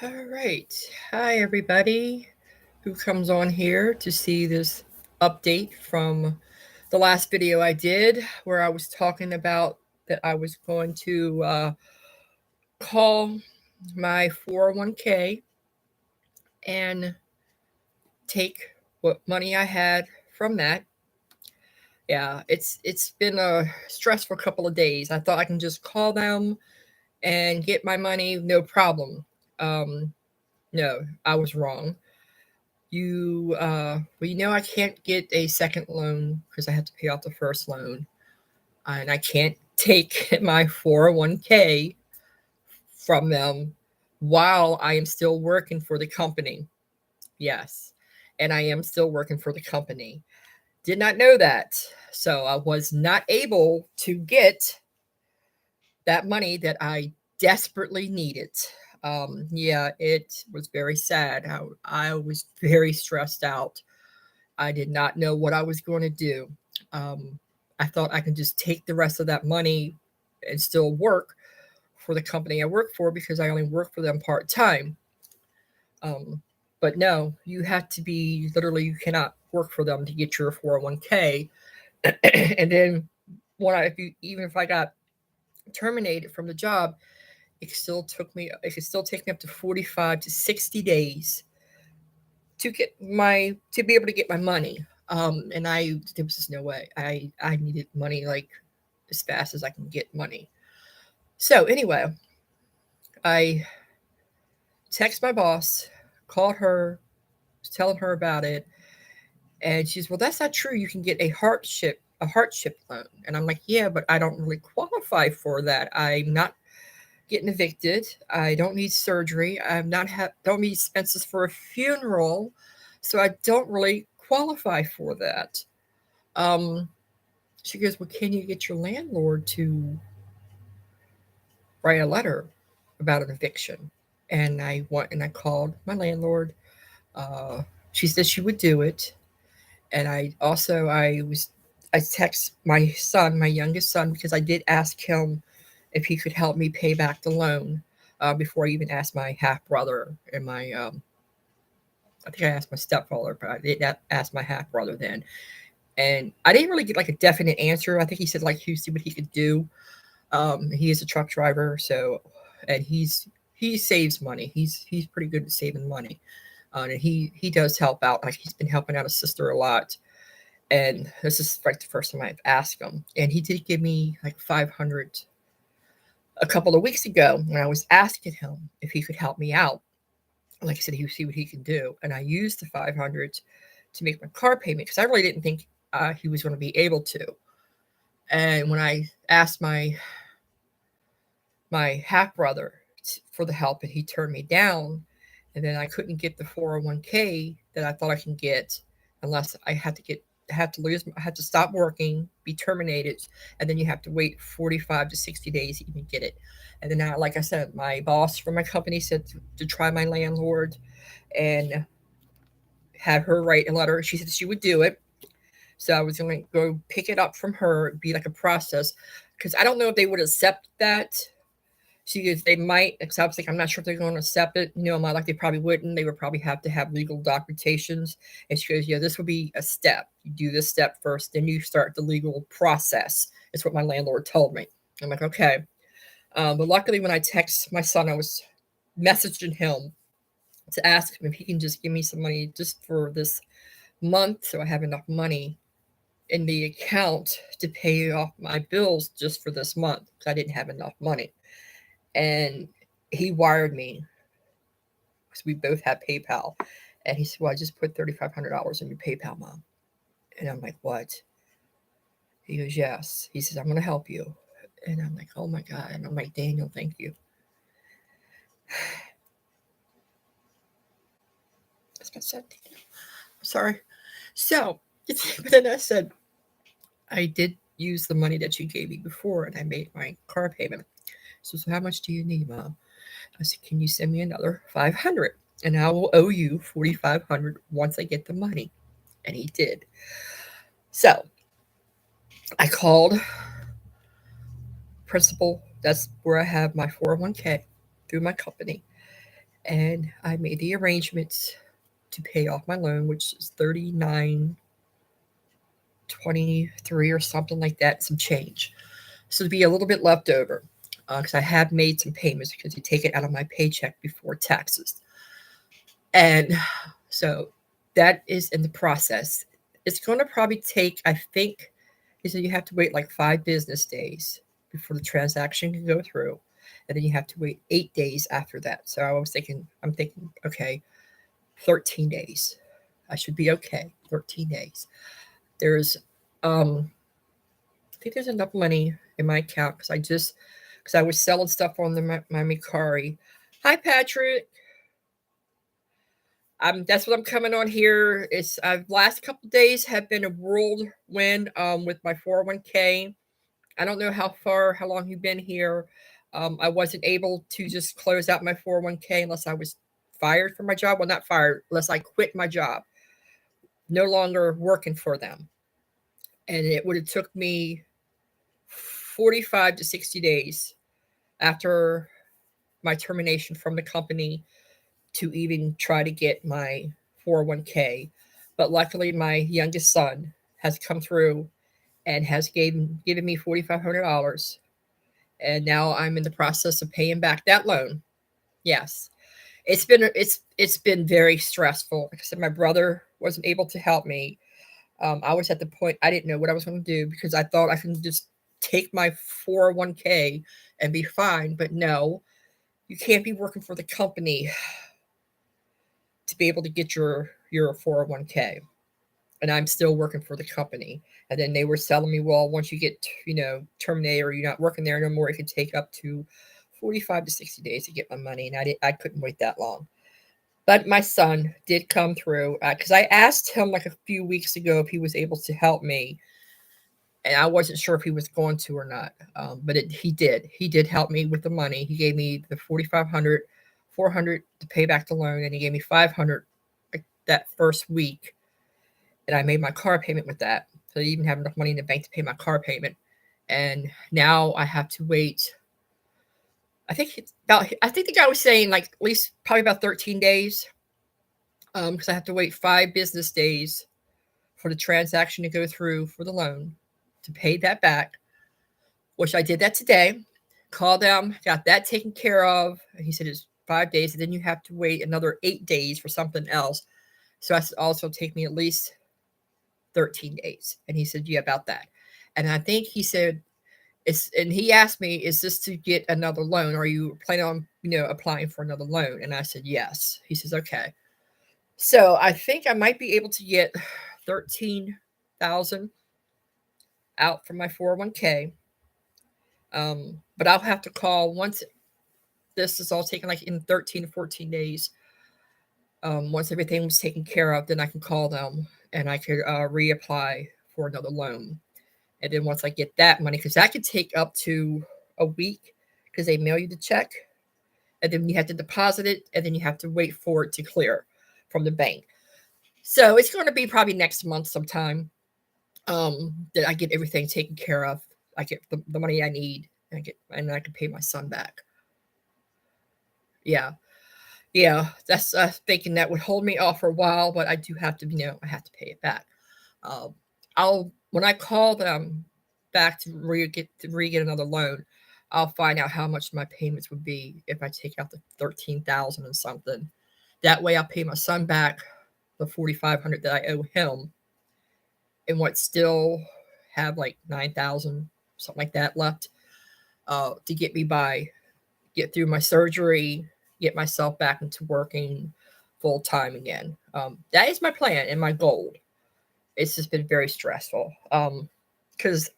All right. Hi, everybody who comes on here to see this update from the last video I did where I was talking about that I was going to call my 401k and take what money I had from that. Yeah, it's been a stressful couple of days. I thought I can just call them and get my money, no problem. Um, no, I was wrong. I can't get a second loan because I have to pay off the first loan, and I can't take my 401k from them while I am still working for the company. Yes, and I am still working for the company. Did not know that. So I was not able to get that money that I desperately needed. Yeah, it was very sad. I was very stressed out. I did not know what I was going to do. Um, I thought I could just take the rest of that money and still work for the company I work for because I only work for them part time. Um, but no, you have to be literally, you cannot work for them to get your 401k. And then even if I got terminated from the job, it could still take me up to 45 to 60 days to be able to get my money. And there was just no way. I needed money like as fast as I can get money. So anyway, I text my boss, called her, was telling her about it, and she's, well, that's not true. You can get a hardship loan. And I'm like, yeah, but I don't really qualify for that. I'm not getting evicted. I don't need surgery. Don't need expenses for a funeral, so I don't really qualify for that. Um, she goes, well, can you get your landlord to write a letter about an eviction? And I called my landlord. Uh, she said she would do it. And I text my son, my youngest son, because I did ask him if he could help me pay back the loan before I even asked my half brother and I think I asked my stepfather, but I didn't ask my half brother then. And I didn't really get like a definite answer. I think he said like he would see what he could do. He is a truck driver, so and he saves money. He's pretty good at saving money, and he does help out. Like he's been helping out his sister a lot. And this is like the first time I've asked him, and he did give me like 500 a couple of weeks ago when I was asking him if he could help me out. Like I said, he would see what he can do, and I used the 500 to make my car payment because I really didn't think he was going to be able to. And when I asked my half brother for the help, and he turned me down, and then I couldn't get the 401k that I thought I can get unless I had to stop working, be terminated, and then you have to wait 45 to 60 days to even get it. And then like I said, my boss from my company said to try my landlord and have her write a letter. She said she would do it. So I was going to go pick it up from her, be like a process, because I don't know if they would accept that. She goes, they might, because I was like, I'm not sure if they're going to accept it. My like they probably wouldn't. They would probably have to have legal documentations. And she goes, yeah, this would be a step. You do this step first, then you start the legal process. Is what my landlord told me. I'm like, okay. But luckily, when I text my son, I was messaging him to ask him if he can just give me some money just for this month so I have enough money in the account to pay off my bills just for this month because I didn't have enough money. And he wired me because we both had PayPal. And he said, well, I just put $3,500 in your PayPal, Mom. And I'm like, what? He goes, yes. He says, I'm going to help you. And I'm like, oh my God. And I'm like, Daniel, thank you. That's what I said. Sorry. So, but then I said, I did use the money that you gave me before and I made my car payment. So how much do you need, Mom? I said, can you send me another 500 and I will owe you 4,500 once I get the money. And he did. So I called Principal. That's where I have my 401k through my company. and I made the arrangements to pay off my loan, which is 39.23 or something like that, some change. So to be a little bit left over, because I have made some payments because you take it out of my paycheck before taxes, and so that is in the process. It's going to probably take, I think, he said you have to wait like 5 business days before the transaction can go through, and then you have to wait 8 days after that. So I'm thinking, okay, 13 days. I should be okay. 13 days. There's, I think there's enough money in my account because I was selling stuff on the my Mercari. Hi, Patrick. That's what I'm coming on here. It's last couple days have been a whirlwind with my 401k. I don't know how long you've been here. I wasn't able to just close out my 401k unless I was fired from my job. Well, not fired, unless I quit my job, no longer working for them. And it would have took me 45 to 60 days after my termination from the company to even try to get my 401k. But luckily, my youngest son has come through and has given me $4,500, and now I'm in the process of paying back that loan. Yes, it's been very stressful. Like I said, my brother wasn't able to help me. I was at the point I didn't know what I was going to do because I thought I could just take my 401k and be fine. But no, you can't be working for the company to be able to get your 401k. And I'm still working for the company. And then they were telling me, well, once you get terminated or you're not working there no more, it can take up to 45 to 60 days to get my money, and I couldn't wait that long. But my son did come through because I asked him like a few weeks ago if he was able to help me, and I wasn't sure if he was going to or not. But he did. He did help me with the money. He gave me the 4,500, 400 to pay back the loan, and he gave me 500 like, that first week, and I made my car payment with that. So I even have enough money in the bank to pay my car payment. And now I have to wait. I think the guy was saying like at least probably about 13 days. Because I have to wait 5 business days for the transaction to go through for the loan to pay that back, which I did that today. Called them, got that taken care of. He said it's 5 days, and then you have to wait another 8 days for something else. So that's also take me at least 13 days. And he said, yeah, about that. And I think he said, and he asked me, is this to get another loan? Are you planning on, applying for another loan? And I said, yes. He says, okay. So I think I might be able to get 13,000 out from my 401k. But I'll have to call once this is all taken, like in 13 to 14 days. Once everything was taken care of, then I can call them and I could reapply for another loan. And then once I get that money, because that could take up to a week because they mail you the check, and then you have to deposit it, and then you have to wait for it to clear from the bank. So it's going to be probably next month sometime that I get everything taken care of. I get the money I need, and I can pay my son back. Yeah, yeah. That's thinking that would hold me off for a while, but I do have to, I have to pay it back. Um, I'll when I call them back to get another loan, I'll find out how much my payments would be if I take out the 13,000 and something. That way, I'll pay my son back the 4,500 that I owe him, and what still have like 9,000 something like that left to get through my surgery, get myself back into working full time again. That is my plan and my goal. It's just been very stressful because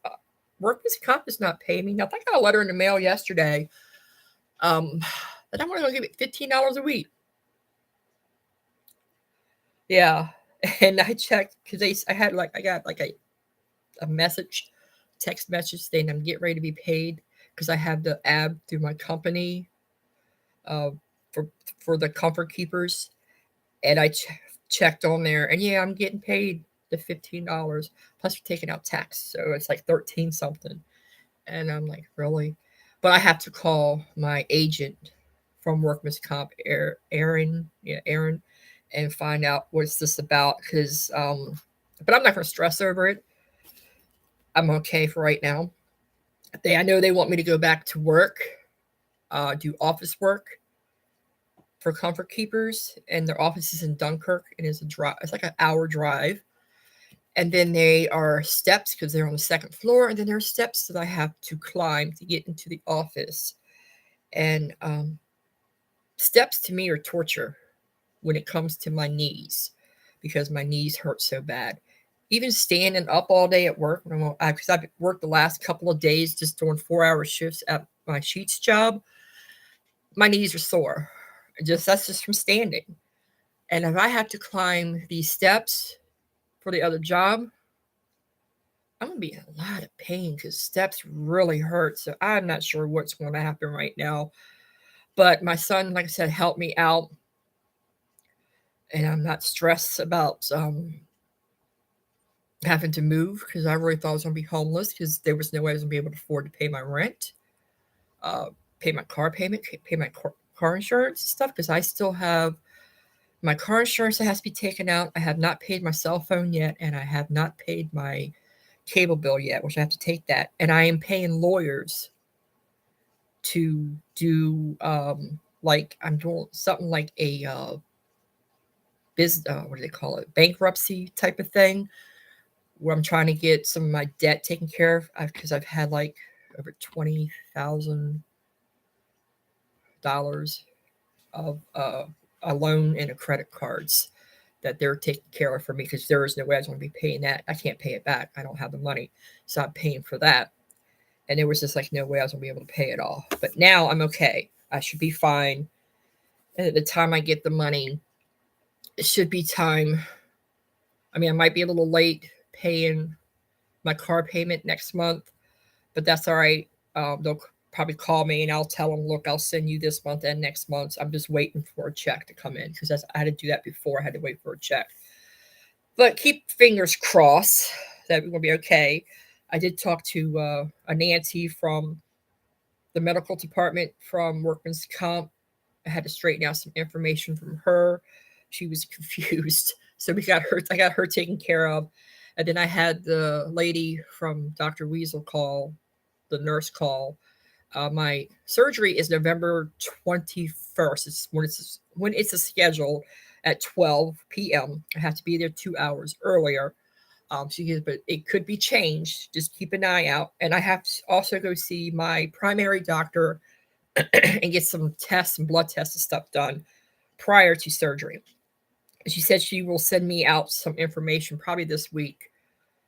workman's comp is not paying me. Now, I got a letter in the mail yesterday that I'm going to give it $15 a week. Yeah, and I checked because I got like a text message saying I'm getting ready to be paid because I have the app through my company uh, for for the Comfort Keepers, and I checked on there, and yeah, I'm getting paid the $15 plus you're taking out tax, so it's like 13 something, and I'm like, really? But I have to call my agent from Workman's Comp, Aaron, and find out what's this about. Because, but I'm not going to stress over it. I'm okay for right now. I know they want me to go back to work, do office work for Comfort Keepers, and their office is in Dunkirk, and it's a drive. It's like an hour drive. And then they are steps because they're on the second floor, and then there are steps that I have to climb to get into the office. And steps to me are torture when it comes to my knees because my knees hurt so bad. Even standing up all day at work, because I've worked the last couple of days just doing 4-hour shifts at my sheets job, my knees are sore. That's just from standing. And if I have to climb these steps for the other job, I'm gonna be in a lot of pain because steps really hurt. So I'm not sure what's going to happen right now. But my son, like I said, helped me out, and I'm not stressed about having to move because I really thought I was going to be homeless because there was no way I was going to be able to afford to pay my rent, pay my car payment, pay my car insurance and stuff because I still have my car insurance that has to be taken out. I have not paid my cell phone yet, and I have not paid my cable bill yet, which I have to take that. And I am paying lawyers to do like I'm doing something like a business, what do they call it, bankruptcy type of thing, where I'm trying to get some of my debt taken care of because I've had like over $20,000 of a loan and a credit cards that they're taking care of for me because there is no way I was going to be paying that. I can't pay it back. I don't have the money, so I'm paying for that. And there was just like no way I was going to be able to pay it all. But now I'm okay. I should be fine. And at the time I get the money, it should be time. I mean, I might be a little late paying my car payment next month, but that's all right. They'll probably call me and I'll tell them, look, I'll send you this month and next month. I'm just waiting for a check to come in because I had to do that before. I had to wait for a check. But keep fingers crossed that we're going to be okay. I did talk to a Nancy from the medical department from Workman's Comp. I had to straighten out some information from her. She was confused. So I got her taken care of. And then I had the lady from Dr. Weasel call, the nurse call. My surgery is November 21st. It's when it's a schedule at 12 p.m. I have to be there 2 hours earlier. But it could be changed. Just keep an eye out. And I have to also go see my primary doctor and get some tests and blood tests and stuff done prior to surgery. She said she will send me out some information probably this week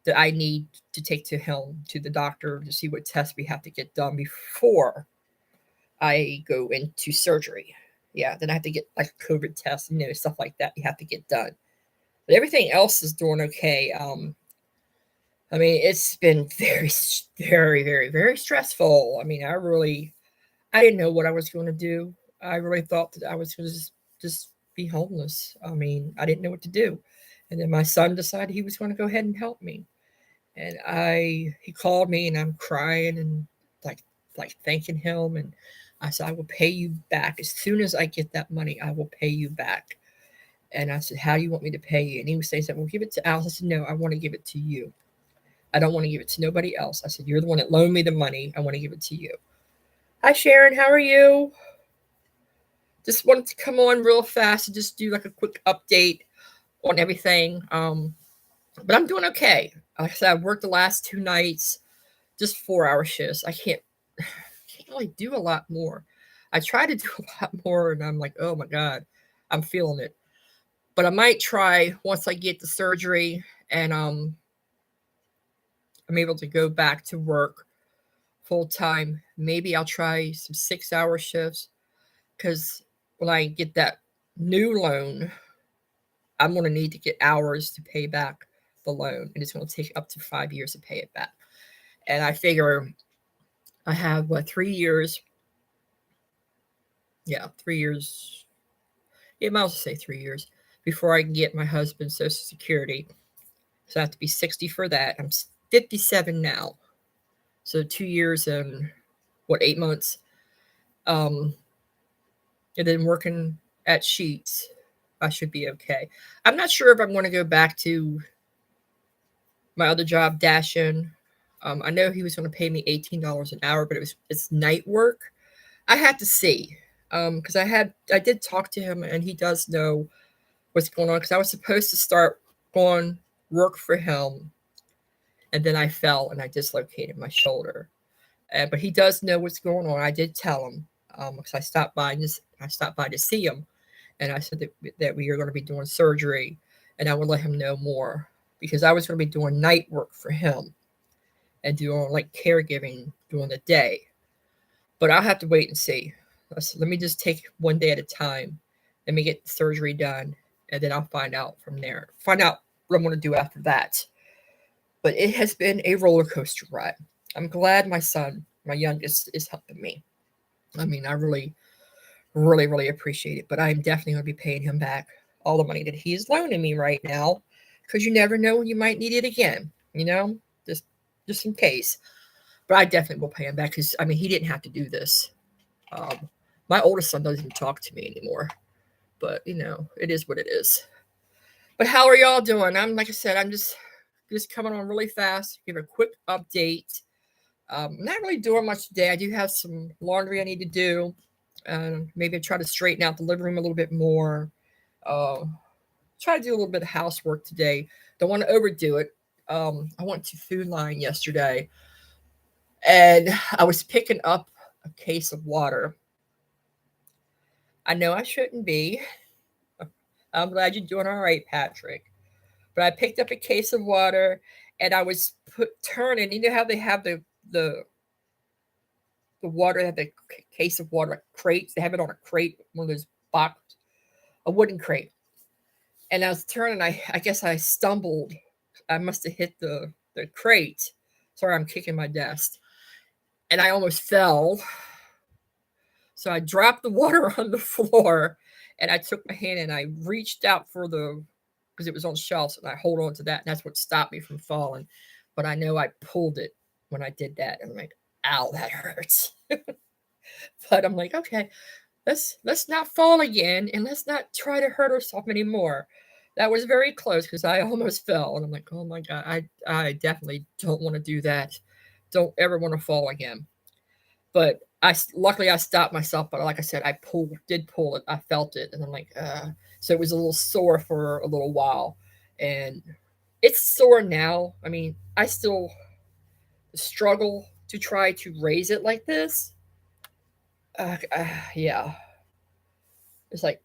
that I need to take to the doctor, to see what tests we have to get done before I go into surgery. Yeah, then I have to get like a COVID test, stuff like that you have to get done. But everything else is doing okay. I mean, it's been very, very, very, very stressful. I mean, I didn't know what I was going to do. I really thought that I was going to just be homeless. I mean, I didn't know what to do. And then my son decided he was going to go ahead and help me. And he called me and I'm crying and like thanking him. And I said, I will pay you back. As soon as I get that money, I will pay you back. And I said, how do you want me to pay you? And he was saying, well, give it to Alice. I said, no, I want to give it to you. I don't want to give it to nobody else. I said, you're the one that loaned me the money. I want to give it to you. Hi, Sharon. How are you? Just wanted to come on real fast and just do like a quick update on everything. But I'm doing okay. Like I said, I've worked the last 2 nights, just 4-hour shifts. I can't really do a lot more. I try to do a lot more, and I'm like, oh my God, I'm feeling it. But I might try once I get the surgery and I'm able to go back to work full time. Maybe I'll try some 6-hour shifts because when I get that new loan, I'm going to need to get hours to pay back the loan, and it's going to take up to 5 years to pay it back. And I figure I have 3 years. Yeah, 3 years. Yeah, I might as well say 3 years before I can get my husband's Social Security. So I have to be 60 for that. I'm 57 now. So 2 years and 8 months. And and then working at Sheets, I should be okay. I'm not sure if I'm going to go back to my other job, Dash In. I know he was going to pay me $18 an hour, but it's night work. I had to see because I did talk to him, and he does know what's going on because I was supposed to start going work for him, and then I fell and I dislocated my shoulder. But he does know what's going on. I did tell him because I stopped by to see him, and I said that we are going to be doing surgery, and I would let him know more because I was going to be doing night work for him and doing like caregiving during the day. But I'll have to wait and see. Let me just take one day at a time. Let me get the surgery done, and then I'll find out from there. Find out what I'm going to do after that. But it has been a roller coaster ride. I'm glad my son, my youngest, is helping me. I mean, I really, really, really appreciate it. But I'm definitely going to be paying him back all the money that he is loaning me right now, because you never know when you might need it again. You know, just just in case. But I definitely will pay him back because I mean he didn't have to do this. Um, my oldest son doesn't even talk to me anymore. But you know, it is what it is. But how are y'all doing? I'm like I said, I'm just coming on really fast. Give a quick update. Not really doing much today. I do have some laundry I need to do. Maybe try to straighten out the living room a little bit more. Uh, Try to do a little bit of housework today. Don't want to overdo it. I went to Food Line yesterday, and I was picking up a case of water. I know I shouldn't be. I'm glad you're doing all right, Patrick. But I picked up a case of water, and I was turning. You know how they have the the water, they have the case of water like crates. They have it on a crate, one of those box, a wooden crate. And I was turning. I guess I stumbled. I must have hit the crate. Sorry, I'm kicking my desk, and I almost fell. So I dropped the water on the floor, and I took my hand and I reached out for the because it was on shelves, and I hold on to that, and that's what stopped me from falling. But I know I pulled it when I did that, and I'm like, "Ow, that hurts." But I'm like, okay, let's not fall again, and let's not try to hurt ourselves anymore. That was very close because I almost fell, and I'm like, oh my god, I definitely don't want to do that. Don't ever want to fall again. But luckily I stopped myself. But like I said, I did pull it. I felt it, and I'm like, so it was a little sore for a little while, and it's sore now. I mean, I still struggle to try to raise it like this. Yeah, it's like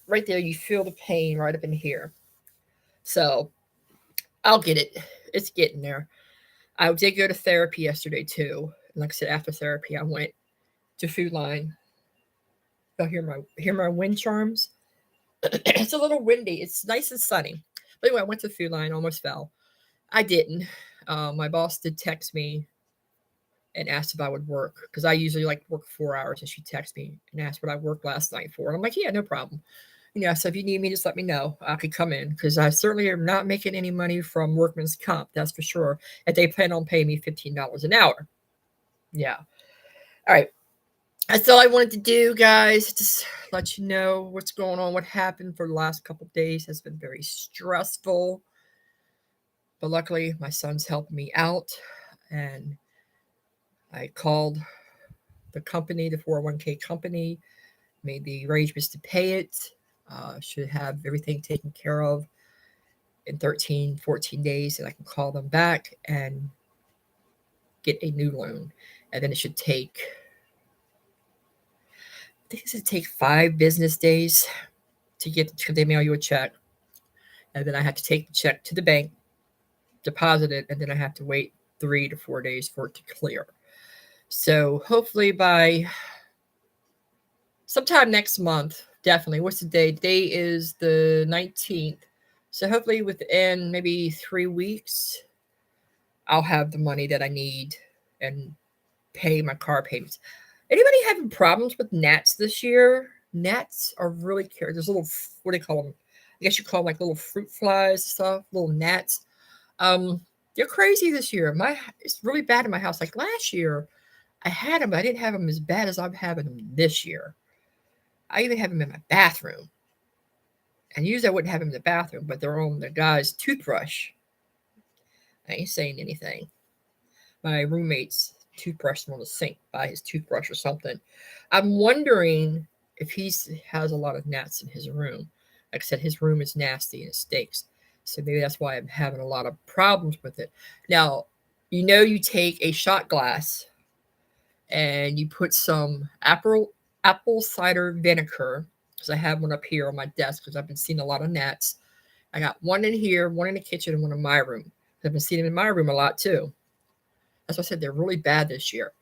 right there, you feel the pain right up in here. So I'll get it. It's getting there. I did go to therapy yesterday too. And like I said, after therapy, I went to Food Line. Y'all hear my wind charms. It's a little windy. It's nice and sunny. But anyway, I went to Food Line. Almost fell. I didn't. My boss did text me and asked if I would work because I usually like work 4 hours, and she texted me and asked what I worked last night for. And I'm like, yeah, no problem. So if you need me, just let me know. I could come in because I certainly am not making any money from workman's comp. That's for sure. And they plan on paying me $15 an hour. Yeah. All right. That's all I wanted to do, guys. Just let you know what's going on. What happened for the last couple of days has been very stressful. But luckily, my son's helping me out. And I called the company, the 401k company, made the arrangements to pay it. Should have everything taken care of in 13, 14 days, and I can call them back and get a new loan. And then it should take, I think it should take 5 business days to they mail you a check. And then I have to take the check to the bank, deposit it, and then I have to wait 3 to 4 days for it to clear. So hopefully by sometime next month, definitely. What's the day? Today is the 19th. So hopefully within maybe 3 weeks, I'll have the money that I need and pay my car payments. Anybody having problems with gnats this year? Gnats are really curious. There's little, what do they call them? I guess you call them like little fruit flies, stuff, little gnats. Um, they're crazy this year. It's really bad in my house. Like last year, I had them, but I didn't have them as bad as I'm having them this year. I even have them in my bathroom. And usually I wouldn't have them in the bathroom, but they're on the guy's toothbrush. I ain't saying anything. My roommate's toothbrush on the sink by his toothbrush or something. I'm wondering if he has a lot of gnats in his room. Like I said, his room is nasty and it stinks. So maybe that's why I'm having a lot of problems with it. Now, you take a shot glass and you put some apple cider vinegar, because I have one up here on my desk because I've been seeing a lot of gnats. I got one in here, one in the kitchen, and one in my room. I've been seeing them in my room a lot too. As I said, they're really bad this year.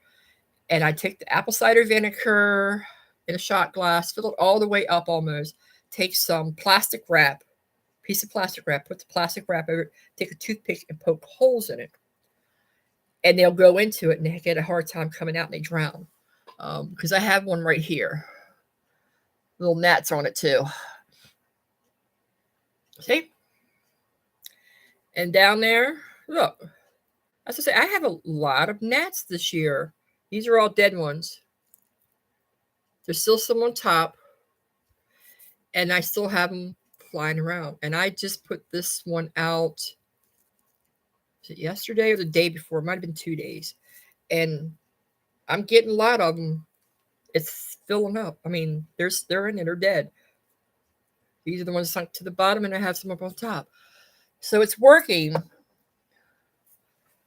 And I take the apple cider vinegar in a shot glass, fill it all the way up almost, take some plastic wrap, piece of plastic wrap, put the plastic wrap over it, take a toothpick and poke holes in it. And they'll go into it and they get a hard time coming out and they drown. Because I have one right here. Little gnats on it too. See? And down there, look. As I say, I have a lot of gnats this year. These are all dead ones. There's still some on top. And I still have them flying around. And I just put this one out. Was it yesterday or the day before? It might have been 2 days. And I'm getting a lot of them. It's filling up. I mean, they're in it. They're dead. These are the ones sunk to the bottom, and I have some up on top. So it's working.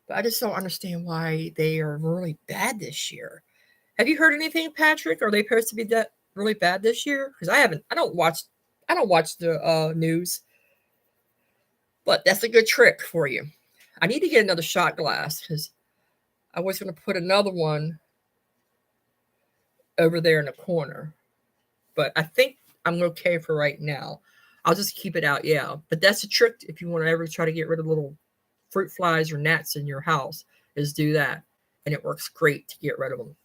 But I just don't understand why they are really bad this year. Have you heard anything, Patrick? Are they supposed to be that really bad this year? Because I haven't. I don't watch the news. But that's a good trick for you. I need to get another shot glass because I was going to put another one over there in the corner. But I think I'm okay for right now. I'll just keep it out, yeah. But that's a trick if you want to ever try to get rid of little fruit flies or gnats in your house, is do that. And it works great to get rid of them.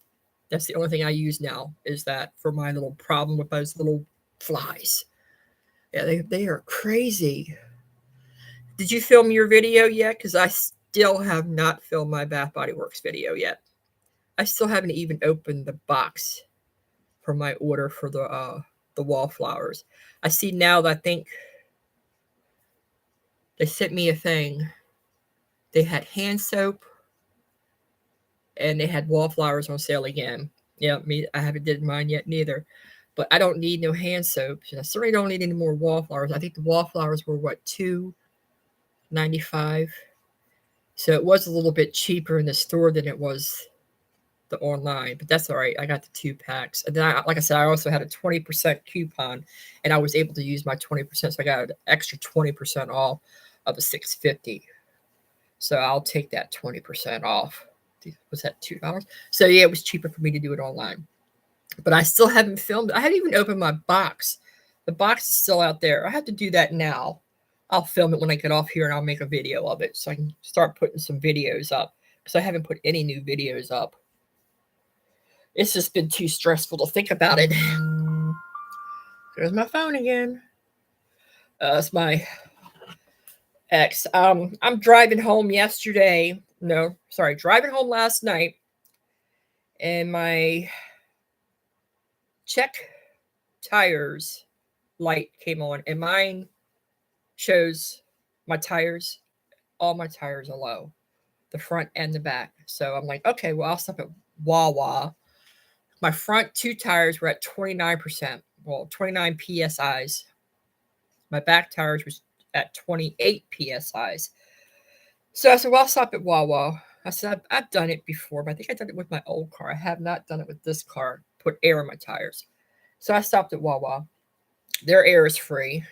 That's the only thing I use now, is that for my little problem with those little flies. Yeah, they are crazy. Did you film your video yet? Because I still have not filmed my Bath Body Works video yet. I still haven't even opened the box for my order for the wallflowers. I see now that I think they sent me a thing. They had hand soap and they had wallflowers on sale again. Yeah, I haven't did mine yet neither. But I don't need no hand soap. I certainly don't need any more wallflowers. I think the wallflowers were what, $2.95. So it was a little bit cheaper in the store than it was the online, but that's all right. I got the 2 packs. And then like I said, I also had a 20% coupon and I was able to use my 20%. So I got an extra 20% off of the $6.50. So I'll take that 20% off. Was that $2? So yeah, it was cheaper for me to do it online. But I still haven't filmed it. I haven't even opened my box. The box is still out there. I have to do that now. I'll film it when I get off here and I'll make a video of it so I can start putting some videos up, because I haven't put any new videos up. It's just been too stressful to think about it. There's my phone again. It's my ex. I'm driving home yesterday. No, sorry, driving home last night. And my check tires light came on. And mine shows my tires. All my tires are low. The front and the back. So I'm like, okay, well, I'll stop at Wawa. My front 2 tires were at 29%. Well, 29 PSIs. My back tires was at 28 PSIs. So I said, well, I'll stop at Wawa. I said, I've done it before, but I think I done it with my old car. I have not done it with this car, put air in my tires. So I stopped at Wawa. Their air is free.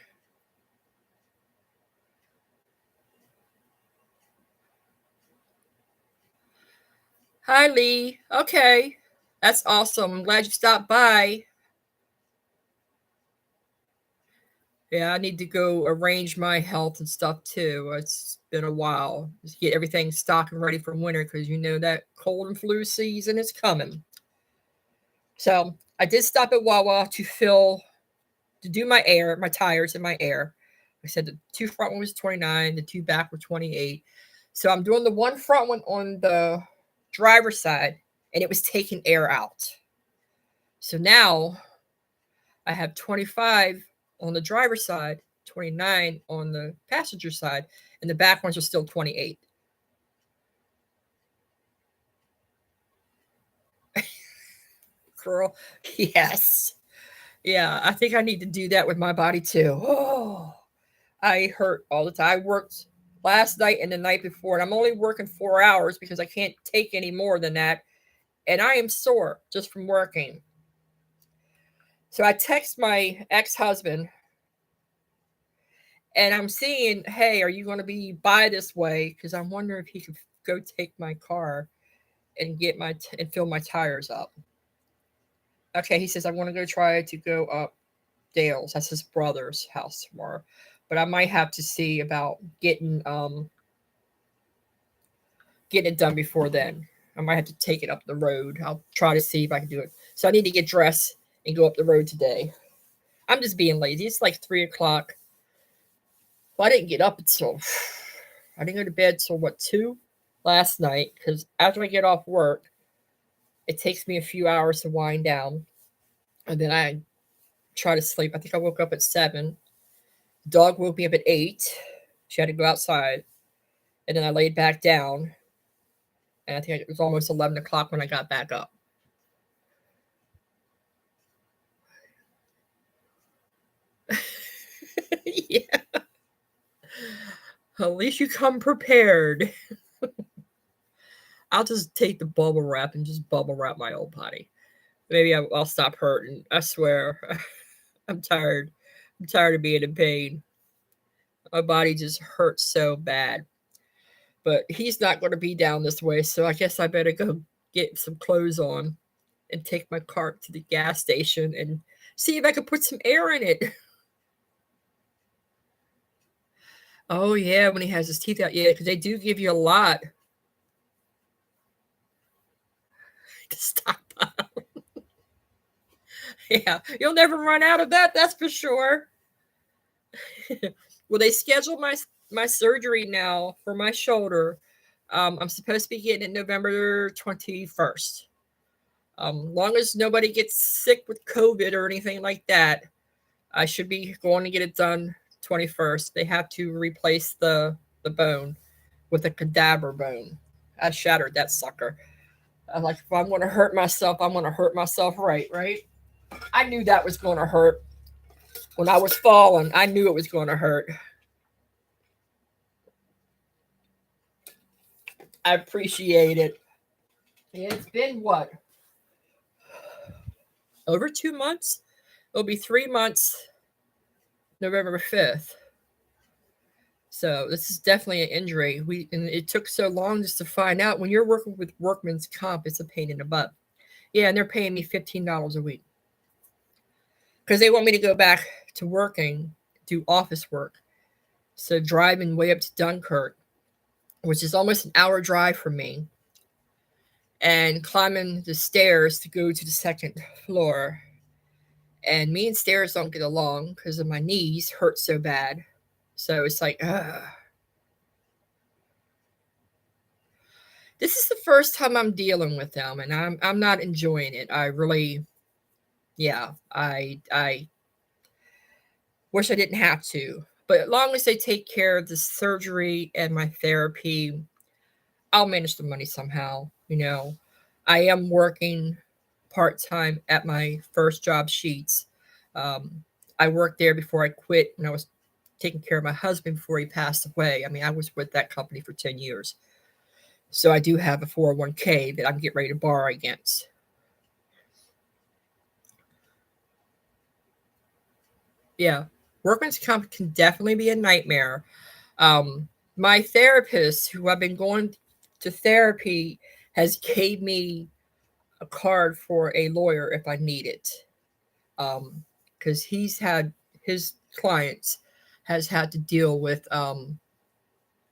Hi, Lee. Okay. That's awesome. I'm glad you stopped by. Yeah, I need to go arrange my health and stuff too. It's been a while. Just get everything stocked and ready for winter, because you know that cold and flu season is coming. So I did stop at Wawa to do my air, my tires and my air. I said the 2 front one was 29, the 2 back were 28. So I'm doing the 1 front one on the driver's side, and it was taking air out. So now I have 25 on the driver's side, 29 on the passenger side, and the back ones are still 28. Girl, yes. Yeah, I think I need to do that with my body too. Oh, I hurt all the time. I worked last night and the night before, and I'm only working 4 hours because I can't take any more than that. And I am sore just from working. So I text my ex-husband and I'm seeing, hey, are you going to be by this way? Because I'm wondering if he could go take my car and get and fill my tires up. Okay, he says I want to go try to go up Dale's. That's his brother's house tomorrow. But I might have to see about getting it done before then. I might have to take it up the road. I'll try to see if I can do it. So I need to get dressed and go up the road today. I'm just being lazy. It's like 3 o'clock. Well, I didn't get up until I didn't go to bed till what 2 last night because after I get off work, it takes me a few hours to wind down, and then I try to sleep. I think I woke up at 7. The dog woke me up at 8. She had to go outside, and then I laid back down, and I think it was almost 11 o'clock when I got back up. Yeah. At least you come prepared. I'll just take the bubble wrap and just bubble wrap my old body. Maybe I'll stop hurting. I swear. I'm tired. I'm tired of being in pain. My body just hurts so bad. But he's not going to be down this way, so I guess I better go get some clothes on and take my cart to the gas station and see if I can put some air in it. Oh, yeah, when he has his teeth out. Yeah, because they do give you a lot to stockpile. Yeah, you'll never run out of that, that's for sure. Well, they scheduled my surgery now for my shoulder. I'm supposed to be getting it November 21st. Long as nobody gets sick with COVID or anything like that, I should be going to get it done 21st. They have to replace the bone with a cadaver bone. I shattered that sucker. I'm like, if I'm going to hurt myself, I'm going to hurt myself right? I knew that was going to hurt. When I was falling, I knew it was going to hurt. I appreciate it. Yeah, it's been what? Over 2 months? It'll be 3 months November 5th. So this is definitely an injury. And it took so long just to find out. When you're working with workman's comp, it's a pain in the butt. Yeah, and they're paying me $15 a week. Because they want me to go back to working, do office work. So driving way up to Dunkirk, which is almost an hour drive from me, and climbing the stairs to go to the second floor. And me and stairs don't get along because of my knees hurt so bad. So it's like, this is the first time I'm dealing with them, and I'm not enjoying it. I really, yeah, I wish I didn't have to. But as long as they take care of the surgery and my therapy, I'll manage the money somehow. I am working part time at my first job, Sheets. I worked there before I quit when I was taking care of my husband before he passed away. I mean, I was with that company for 10 years. So I do have a 401k that I'm getting ready to borrow against. Yeah, workman's comp can definitely be a nightmare. My therapist, who I've been going to therapy, has gave me a card for a lawyer if I need it. Because he's had his clients has had to deal with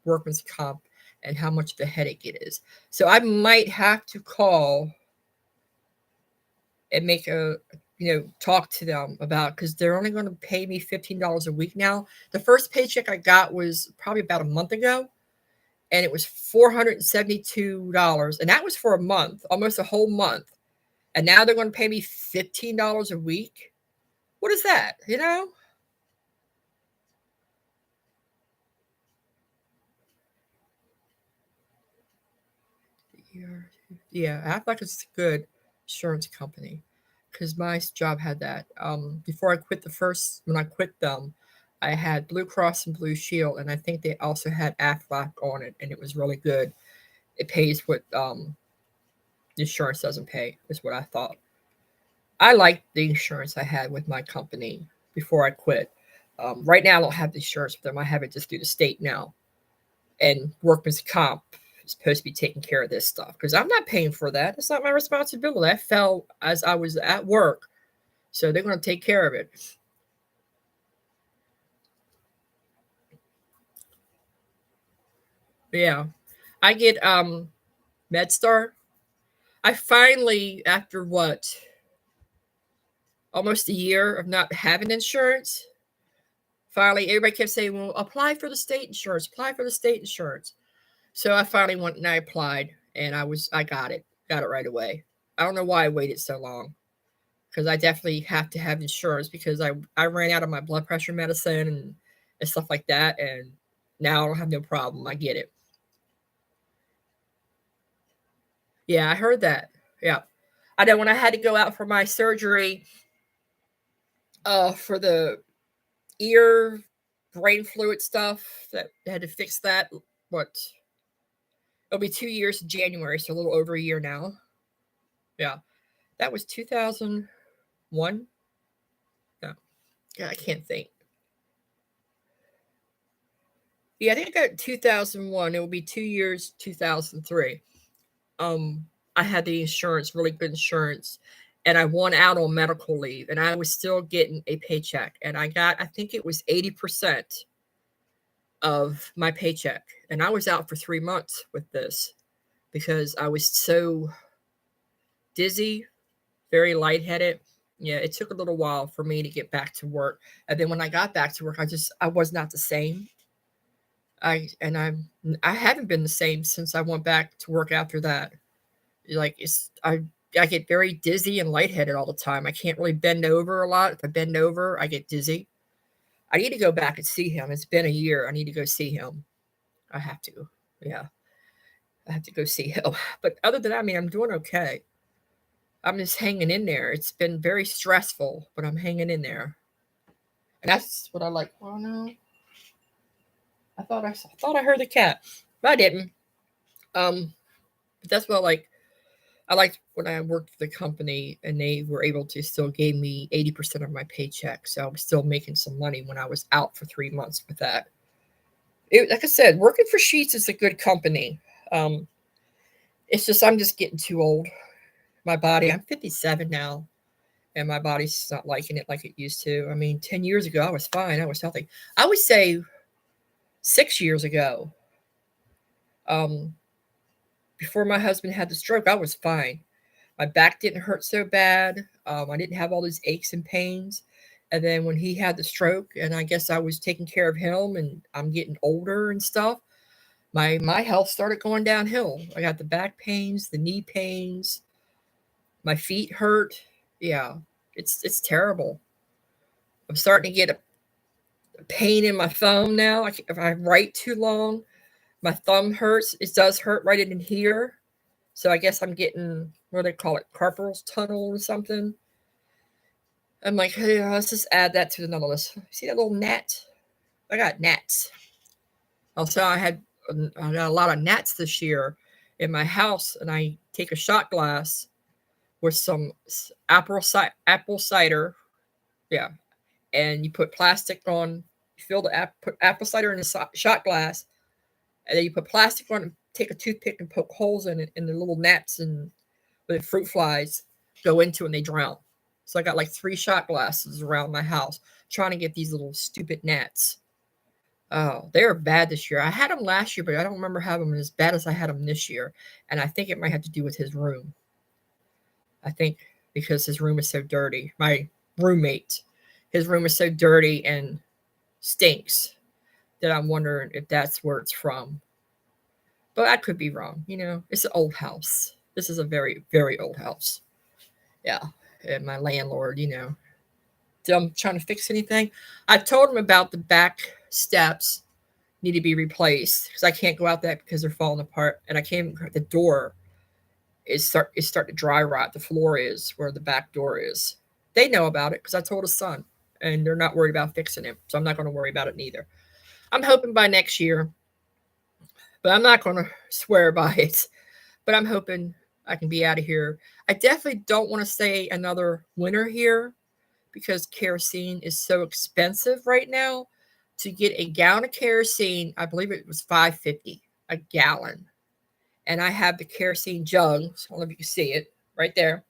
workman's comp and how much of a headache it is. So I might have to call and make talk to them about, because they're only going to pay me $15 a week now. The first paycheck I got was probably about a month ago, and it was $472, and that was for a month, almost a whole month. And now they're going to pay me $15 a week. What is that? You know? Yeah, Aflac is a good insurance company because my job had that. Before I quit when I quit them, I had Blue Cross and Blue Shield, and I think they also had Aflac on it, and it was really good. It pays what the insurance doesn't pay, is what I thought. I liked the insurance I had with my company before I quit. Right now, I don't have the insurance with them. I have it just through the state now. And workman's comp is supposed to be taking care of this stuff because I'm not paying for that. It's not my responsibility. That fell as I was at work. So they're going to take care of it. Yeah. I get MedStar. I finally, after what, almost a year of not having insurance, finally everybody kept saying, well, apply for the state insurance, apply for the state insurance. So I finally went and I applied and I got it right away. I don't know why I waited so long because I definitely have to have insurance because I ran out of my blood pressure medicine and stuff like that. And now I don't have no problem. I get it. Yeah, I heard that. Yeah. I know when I had to go out for my surgery for the ear brain fluid stuff that had to fix that. What? It'll be 2 years in January, so a little over a year now. Yeah. That was 2001. No. Yeah, I can't think. Yeah, I think I got 2001. It will be 2 years, 2003. I had the insurance, really good insurance, and I won out on medical leave, and I was still getting a paycheck. And I think it was 80% of my paycheck. And I was out for 3 months with this because I was so dizzy, very lightheaded. Yeah, it took a little while for me to get back to work. And then when I got back to work, I was not the same. I haven't been the same since I went back to work after that. Like I get very dizzy and lightheaded all the time. I can't really bend over a lot. If I bend over, I get dizzy. I need to go back and see him. It's been a year. I need to go see him. I have to. Yeah, I have to go see him. But other than that, I mean, I'm doing okay. I'm just hanging in there. It's been very stressful, but I'm hanging in there. And that's what I like. Oh no, I thought I heard the cat, but I didn't. But that's what I like. I liked when I worked for the company and they were able to still give me 80% of my paycheck. So I was still making some money when I was out for 3 months with that. Like I said, working for Sheets is a good company. Um, it's just, I'm just getting too old. My body, I'm 57 now, and my body's not liking it like it used to. I mean, 10 years ago, I was fine. I was healthy. I would say 6 years ago, um, before my husband had the stroke, I was fine. My back didn't hurt so bad. I didn't have all these aches and pains. And then when he had the stroke, and I guess I was taking care of him, and I'm getting older and stuff, my health started going downhill. I got the back pains, the knee pains, my feet hurt. Yeah, it's terrible. I'm starting to get a pain in my thumb now. If I write too long, my thumb hurts. It does hurt right in here. So I guess I'm getting what do they call it, carpal tunnel or something. I'm like, hey, let's just add that to the list. See that little gnat? I got gnats. Also, I got a lot of gnats this year in my house, and I take a shot glass with some apple cider. Yeah, and you put plastic on. You fill put apple cider in a shot glass, and then you put plastic on. And take a toothpick and poke holes in it, and the little gnats and the fruit flies go into and they drown. So I got like 3 shot glasses around my house trying to get these little stupid gnats. Oh, they were bad this year. I had them last year, but I don't remember having them as bad as I had them this year. And I think it might have to do with his room. I think because his room is so dirty. My roommate, his room is so dirty and stinks that I'm wondering if that's where it's from. But I could be wrong. It's an old house. This is a very, very old house. Yeah. And my landlord. I'm trying to fix anything. I told him about the back steps need to be replaced because I can't go out there because they're falling apart, and I can't. The door is starting to dry rot. The floor is where the back door is. They know about it because I told his son, and they're not worried about fixing it. So I'm not going to worry about it neither. I'm hoping by next year, but I'm not going to swear by it. But I'm hoping I can be out of here. I definitely don't want to stay another winter here because kerosene is so expensive right now. To get a gallon of kerosene, I believe it was $5.50 a gallon. And I have the kerosene jug. So I don't know if you can see it right there.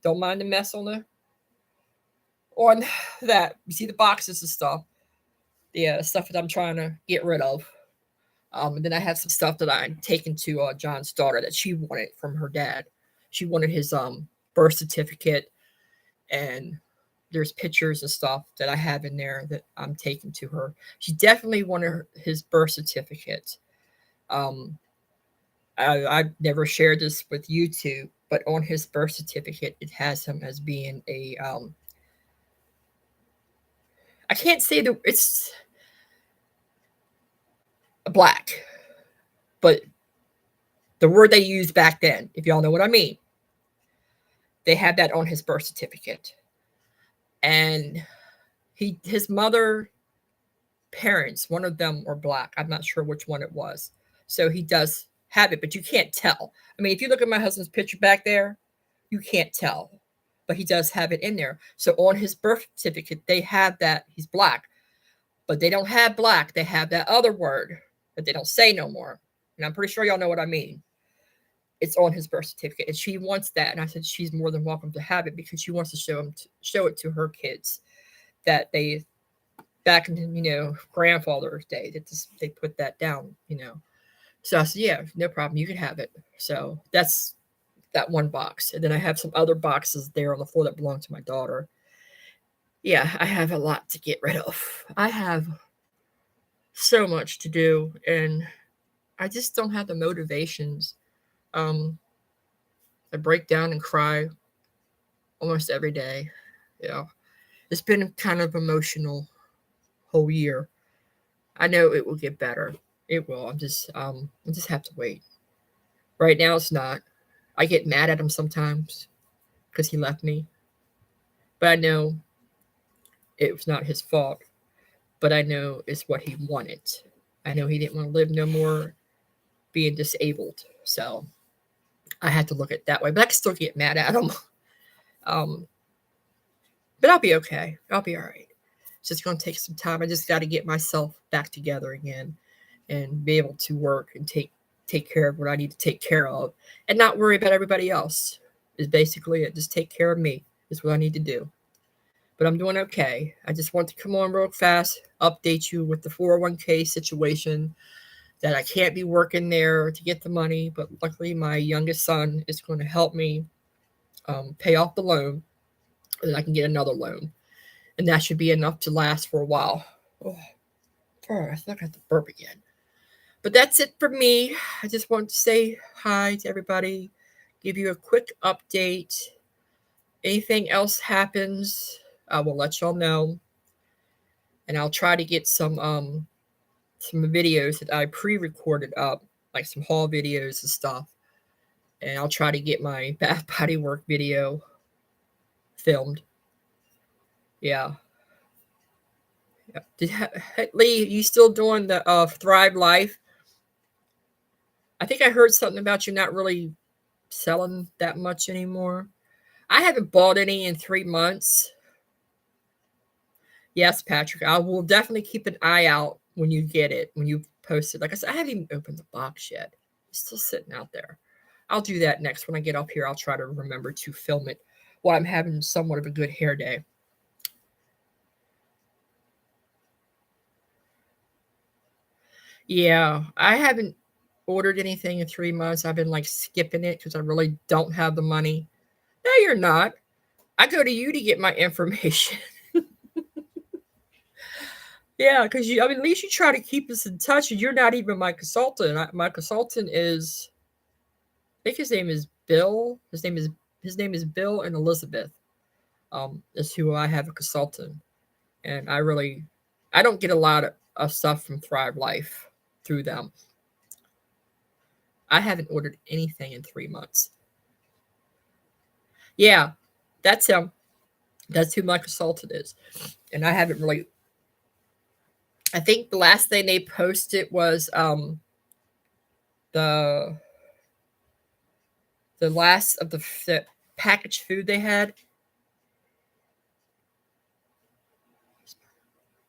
Don't mind the mess on that. You see the boxes and stuff. The stuff that I'm trying to get rid of. And then I have some stuff that I'm taking to John's daughter that she wanted from her dad. She wanted his birth certificate, and there's pictures and stuff that I have in there that I'm taking to her. She definitely wanted his birth certificate. I've never shared this with YouTube, but on his birth certificate, it has him as being a. I can't say it's black, but the word they used back then, if y'all know what I mean, they had that on his birth certificate. And his mother parents, one of them were black. I'm not sure which one it was. So he does have it, but you can't tell. I mean, if you look at my husband's picture back there, you can't tell. But he does have it in there. So on his birth certificate, they have that he's black. But they don't have black. They have that other word that they don't say no more. And I'm pretty sure y'all know what I mean. It's on his birth certificate, and she wants that. And I said she's more than welcome to have it because she wants to show it to her kids that they back in grandfather's day that they put that down. So I said, yeah, no problem, you can have it. So that's that one box, and then I have some other boxes there on the floor that belong to my daughter. Yeah, I have a lot to get rid of. I have so much to do, and I just don't have the motivations. I break down and cry almost every day. It's been kind of emotional whole year. I know it will get better. It will. I just have to wait. Right now it's not. I get mad at him sometimes because he left me. But I know it was not his fault. But I know it's what he wanted. I know he didn't want to live no more being disabled. So I had to look at it that way. But I can still get mad at him. But I'll be okay. I'll be all right. It's just going to take some time. I just got to get myself back together again and be able to work and take care of what I need to take care of and not worry about everybody else is basically it. Just take care of me is what I need to do. But I'm doing okay. I just want to come on real fast, update you with the 401k situation that I can't be working there to get the money. But luckily, my youngest son is going to help me pay off the loan, and I can get another loan. And that should be enough to last for a while. Oh, I think I have to burp again. But that's it for me. I just want to say hi to everybody, give you a quick update. Anything else happens, I will let y'all know. And I'll try to get some videos that I pre-recorded up, like some haul videos and stuff. And I'll try to get my Bath Body Work video filmed. Yeah. Lee, you still doing the Thrive Life? I think I heard something about you not really selling that much anymore. I haven't bought any in 3 months. Yes, Patrick, I will definitely keep an eye out when you get it, when you post it. Like I said, I haven't even opened the box yet. It's still sitting out there. I'll do that next when I get up here. I'll try to remember to film it while I'm having somewhat of a good hair day. Yeah, I haven't ordered anything in 3 months. I've been like skipping it because I really don't have the money. No, you're not. I go to you to get my information. Yeah, because at least you try to keep us in touch, and you're not even my consultant. My consultant is, I think his name is Bill. His name is Bill and Elizabeth. is who I have a consultant, and I don't get a lot of stuff from Thrive Life through them. I haven't ordered anything in 3 months. Yeah, that's him. That's who my consultant is, and I haven't really. I think the last thing they posted was the last of the packaged food they had.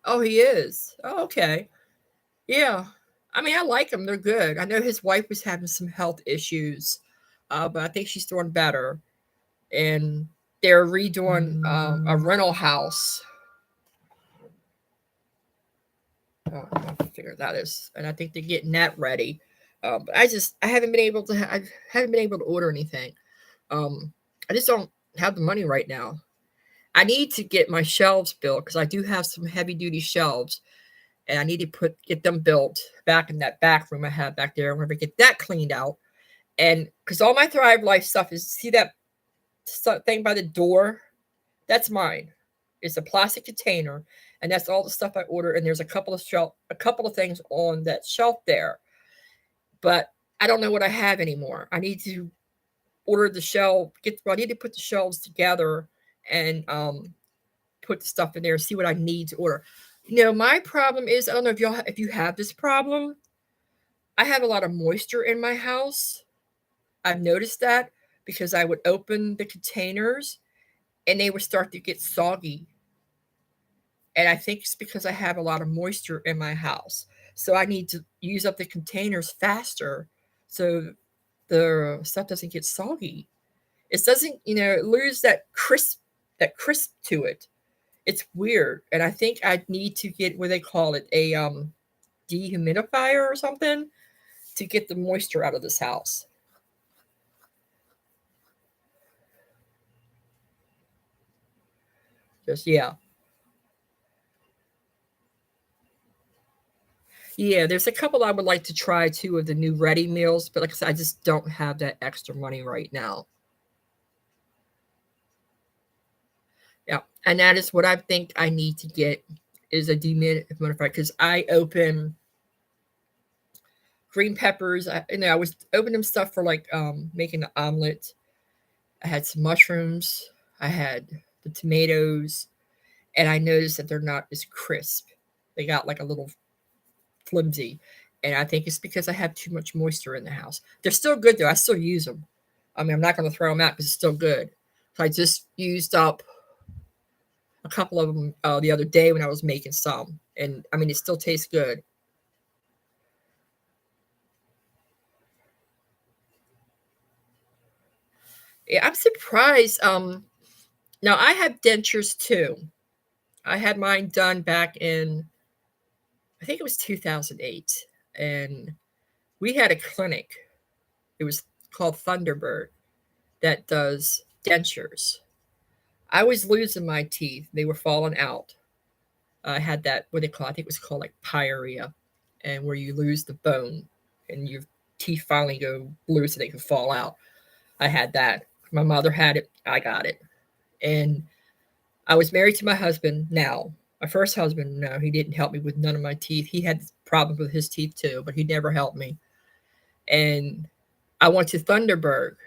Oh, he is. Oh, okay. Yeah. I mean, I like them. They're good. I know his wife was having some health issues, but I think she's doing better. And they're redoing a rental house. I figure that is, and I think they're getting that ready. But I haven't been able to. I haven't been able to order anything. Um, I just don't have the money right now. I need to get my shelves built because I do have some heavy duty shelves, and I need to get them built back in that back room I have back there. I'm gonna get that cleaned out, and because all my Thrive Life stuff is, see that thing by the door, that's mine. It's a plastic container, and that's all the stuff I order. And there's a couple of things on that shelf there, but I don't know what I have anymore. I need to order the shelf. I need to put the shelves together and put the stuff in there. See what I need to order. My problem is, I don't know if you have this problem. I have a lot of moisture in my house. I've noticed that because I would open the containers and they would start to get soggy. And I think it's because I have a lot of moisture in my house. So I need to use up the containers faster so the stuff doesn't get soggy. It doesn't, lose that crisp to it. It's weird. And I think I need to get what they call it, a dehumidifier or something to get the moisture out of this house. Just yeah. Yeah, there's a couple I would like to try too of the new ready meals, but like I said, I just don't have that extra money right now. Yeah, and that is what I think I need to get is a dehumidifier because I open green peppers. I was opening stuff for like making an omelet. I had some mushrooms. I had the tomatoes, and I noticed that they're not as crisp. They got like a little flimsy, and I think it's because I have too much moisture in the house. They're still good though. I still use them. I mean, I'm not going to throw them out because it's still good. So I just used up a couple of them the other day when I was making some, and I mean, it still tastes good. Yeah, I'm surprised. Now I have dentures too. I had mine done back in, I think it was 2008, and we had a clinic. It was called Thunderbird that does dentures. I was losing my teeth; they were falling out. I had that what they call, I think it was called like pyorrhea, and where you lose the bone and your teeth finally go blue so they can fall out. I had that. My mother had it. I got it, and I was married to my husband now. My first husband, no, he didn't help me with none of my teeth. He had problems with his teeth too, but he never helped me. And I went to Thunderbird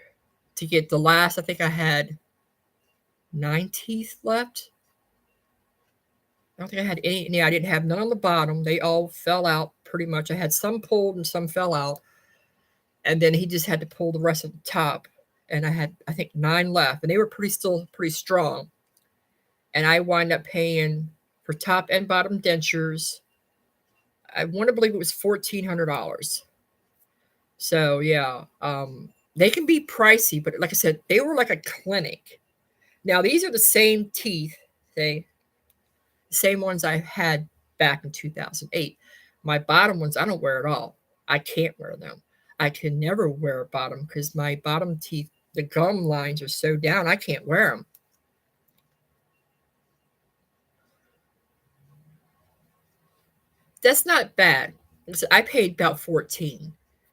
to get the last, I think I had 9 teeth left. I don't think I had any. Yeah, I didn't have none on the bottom. They all fell out pretty much. I had some pulled and some fell out. And then he just had to pull the rest of the top. And I had, I think, 9 left. And they were still pretty strong. And I wind up paying for top and bottom dentures. I want to believe it was $1,400. So yeah, they can be pricey, but like I said, they were like a clinic. Now these are the same teeth, the same ones I had back in 2008. My bottom ones, I don't wear at all. I can't wear them. I can never wear a bottom because my bottom teeth, the gum lines are so down, I can't wear them. That's not bad. I paid about 14.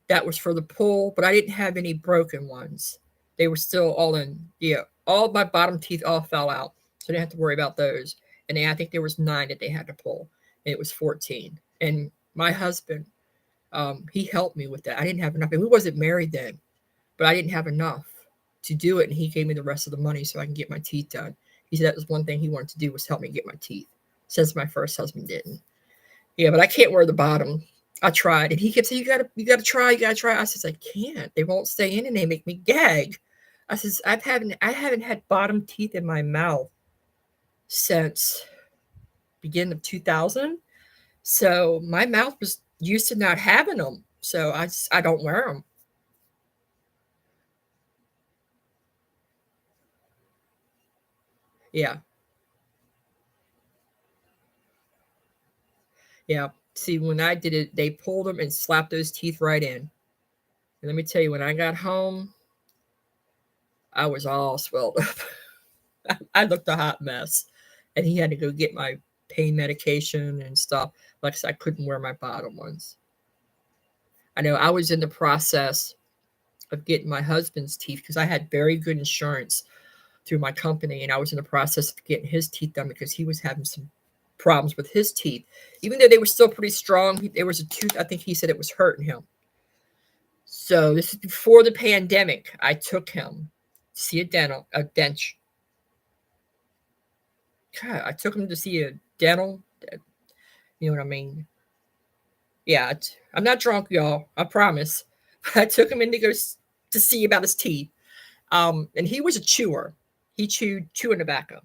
That was for the pull, but I didn't have any broken ones. They were still all in. Yeah, all my bottom teeth all fell out. so I didn't have to worry about those. And then I think there was 9 that they had to pull, and it was 14. And my husband, he helped me with that. I didn't have enough, and we wasn't married then, but I didn't have enough to do it, and he gave me the rest of the money so I can get my teeth done. He said that was one thing he wanted to do was help me get my teeth, since my first husband didn't. Yeah, but I can't wear the bottom. I tried, and he kept saying, you gotta try, you gotta try. I says, I can't. They won't stay in, and they make me gag. I says, I haven't had bottom teeth in my mouth since beginning of 2000. So my mouth was used to not having them. So I don't wear them. Yeah, yeah. See, when I did it, they pulled them and slapped those teeth right in. And let me tell you, when I got home, I was all swelled up. I looked a hot mess, and he had to go get my pain medication and stuff. Like I said, I couldn't wear my bottom ones. I know I was in the process of getting my husband's teeth because I had very good insurance through my company, and I was in the process of getting his teeth done because he was having some problems with his teeth. Even though they were still pretty strong, there was a tooth, I think he said it was hurting him. So this is before the pandemic. I took him to see a dent. God, I took him to see a dental. You know what I mean? Yeah, I'm not drunk, y'all. I promise. I took him in to go to see about his teeth. And he was a chewer. He chewing tobacco.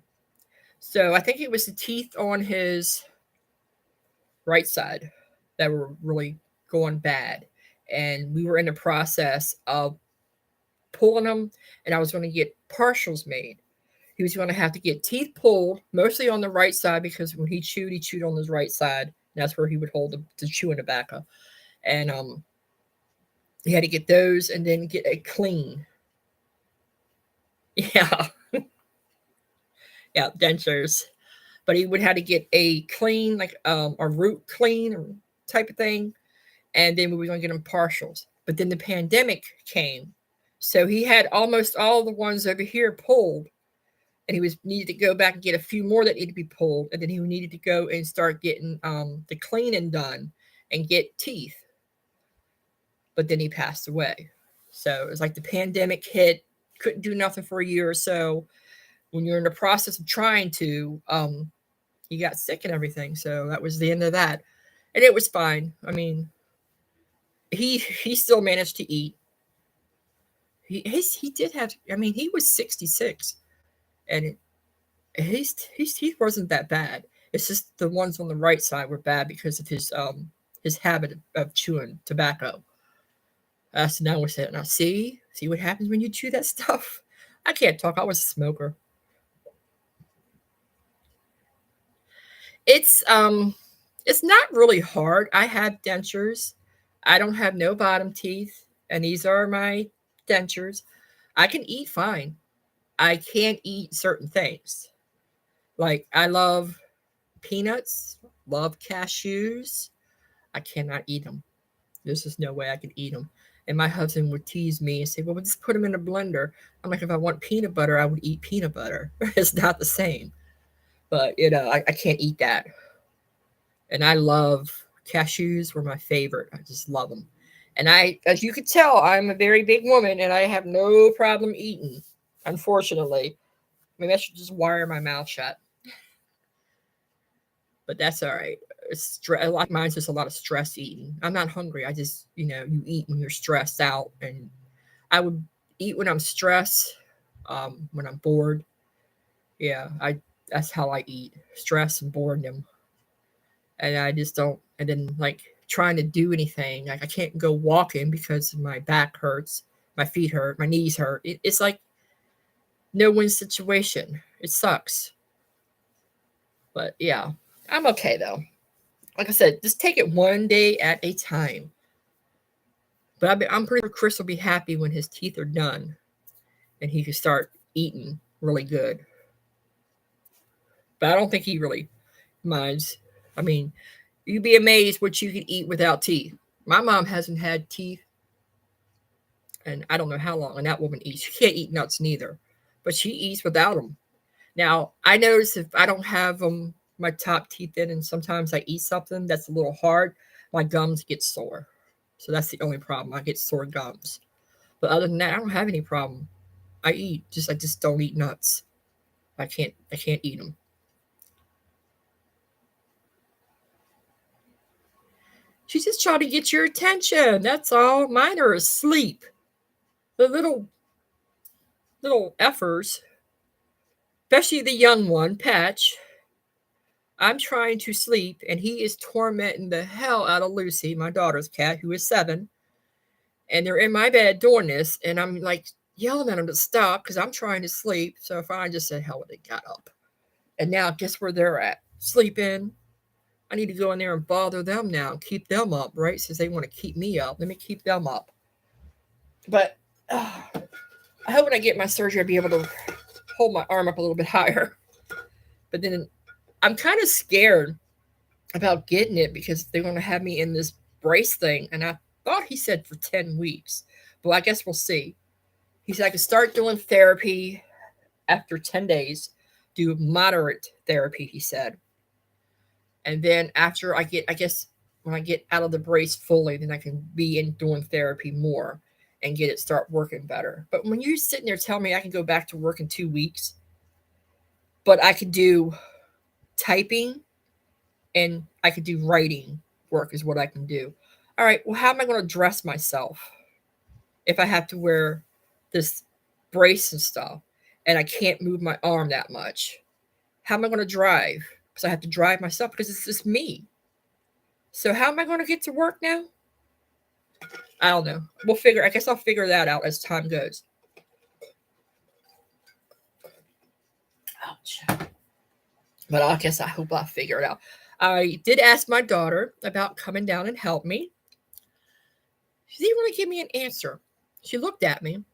So I think it was the teeth on his right side that were really going bad. And we were in the process of pulling them, and I was going to get partials made. He was going to have to get teeth pulled, mostly on the right side, because when he chewed on his right side. That's where he would hold the chewing tobacco. And he had to get those and then get a clean. Yeah, yeah, dentures. But he would have to get a clean, like a root clean type of thing, and then we were going to get him partials. But then the pandemic came, so he had almost all the ones over here pulled, and he was needed to go back and get a few more that needed to be pulled, and then he needed to go and start getting the cleaning done and get teeth. But then he passed away. So it was like the pandemic hit, couldn't do nothing for a year or so. When you're in the process of trying to, he got sick and everything. So that was the end of that. And it was fine. I mean, he still managed to eat. He did have, I mean, he was 66, and his teeth wasn't that bad. It's just the ones on the right side were bad because of his habit of chewing tobacco. So now we're saying, now see what happens when you chew that stuff. I can't talk. I was a smoker. It's not really hard. I have dentures. I don't have no bottom teeth, and these are my dentures. I can eat fine. I can't eat certain things. Like I love peanuts, love cashews. I cannot eat them. There's just no way I can eat them. And my husband would tease me and say, well, we'll just put them in a blender. I'm like, if I want peanut butter, I would eat peanut butter. It's not the same. But, I can't eat that. And I love cashews were my favorite. I just love them. And as you can tell, I'm a very big woman and I have no problem eating, unfortunately. Maybe I should just wire my mouth shut. But that's all right. A lot of mine's just a lot of stress eating. I'm not hungry. I just, you eat when you're stressed out. And I would eat when I'm stressed, when I'm bored. Yeah, that's how I eat. Stress and boredom. And I just don't, and then like trying to do anything. Like I can't go walking because my back hurts, my feet hurt, my knees hurt. It's like no win situation. It sucks. But yeah, I'm okay though. Like I said, just take it one day at a time. But I'm pretty sure Chris will be happy when his teeth are done and he can start eating really good. But I don't think he really minds. I mean, you'd be amazed what you can eat without teeth. My mom hasn't had teeth, and I don't know how long. And that woman eats. She can't eat nuts neither, but she eats without them. Now, I notice if I don't have my top teeth in, and sometimes I eat something that's a little hard, my gums get sore. So that's the only problem. I get sore gums. But other than that, I don't have any problem. I just don't eat nuts. I can't eat them. She's just trying to get your attention. That's all. Mine are asleep. The little effers, especially the young one, Patch. I'm trying to sleep, and he is tormenting the hell out of Lucy, my daughter's cat, who is 7. And they're in my bed doing this, and I'm like yelling at them to stop because I'm trying to sleep. So if I just said, hell, they got up. And now, guess where they're at? Sleeping. I need to go in there and bother them now and keep them up, right? Since they want to keep me up. Let me keep them up. But I hope when I get my surgery, I'll be able to hold my arm up a little bit higher. But then I'm kind of scared about getting it because they're going to have me in this brace thing. And I thought he said for 10 weeks. But I guess we'll see. He said I could start doing therapy after 10 days, do moderate therapy, he said. And then after I guess when I get out of the brace fully, then I can be in doing therapy more and get it start working better. But when you're sitting there telling me I can go back to work in 2 weeks, but I could do typing and I could do writing work is what I can do. All right, well, how am I going to dress myself if I have to wear this brace and stuff and I can't move my arm that much? How am I going to drive? Because I have to drive myself because it's just me. So how am I going to get to work now? I don't know. I guess I'll figure that out as time goes. Ouch. But I guess I hope I figure it out. I did ask my daughter about coming down and help me. She didn't really give me an answer. She looked at me.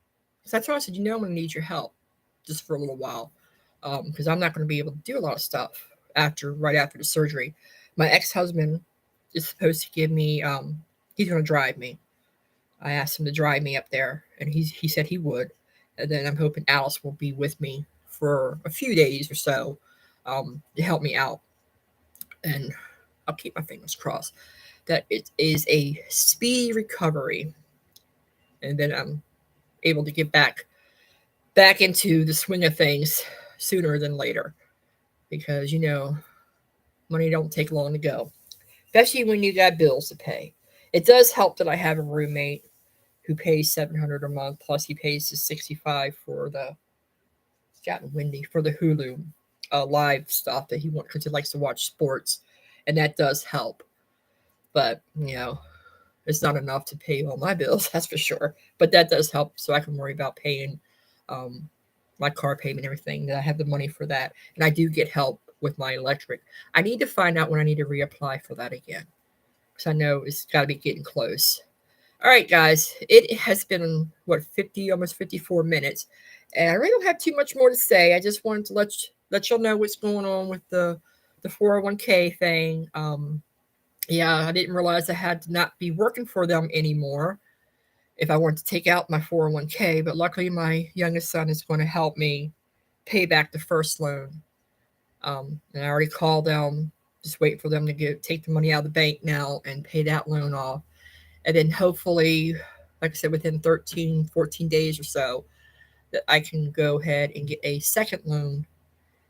So I told her, I said, I'm going to need your help just for a little while. Because I'm not going to be able to do a lot of stuff right after the surgery. My ex-husband is supposed to give me, he's going to drive me. I asked him to drive me up there, and he said he would. And then I'm hoping Alice will be with me for a few days or so to help me out. And I'll keep my fingers crossed that it is a speedy recovery. And then I'm able to get back into the swing of things sooner than later. Because, money don't take long to go. Especially when you got bills to pay. It does help that I have a roommate who pays $700 a month, plus he pays the $65 for it's gotten windy, for the Hulu live stuff that he wants because he likes to watch sports, and that does help. But it's not enough to pay all my bills, that's for sure. But that does help, so I can worry about paying my car payment and everything. That I have the money for that, and I do get help with my electric. I need to find out when I need to reapply for that again, because I know it's got to be getting close. All right, guys, it has been, almost 54 minutes, and I really don't have too much more to say. I just wanted to let y'all know what's going on with the 401k thing. Yeah, I didn't realize I had to not be working for them anymore if I wanted to take out my 401k, but luckily my youngest son is going to help me pay back the first loan. And I already called them, just waiting for them to take the money out of the bank now and pay that loan off. And then hopefully, like I said, within 13, 14 days or so, that I can go ahead and get a second loan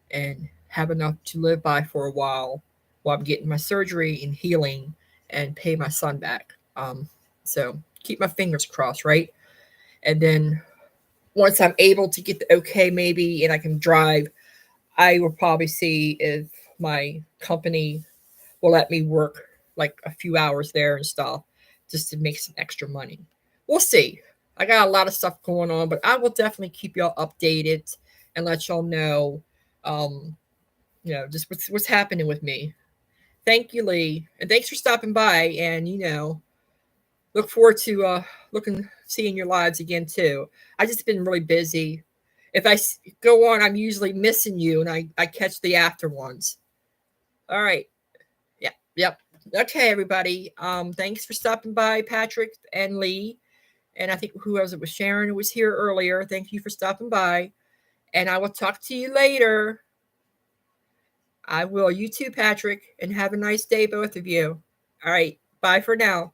and have enough to live by for a while I'm getting my surgery and healing and pay my son back. So keep my fingers crossed, right? And then once I'm able to get the okay maybe and I can drive, I will probably see if my company will let me work like a few hours there and stuff just to make some extra money. We'll see. I got a lot of stuff going on, but I will definitely keep y'all updated and let y'all know, just what's happening with me. Thank you, Lee, and thanks for stopping by. And look forward to seeing your lives again too. I just been really busy. If I go on, I'm usually missing you, and I catch the after ones. All right. Yep. Okay, everybody. Thanks for stopping by, Patrick and Lee. And I think who else it was, Sharon, who was here earlier. Thank you for stopping by. And I will talk to you later. I will. You too, Patrick. And have a nice day, both of you. All right. Bye for now.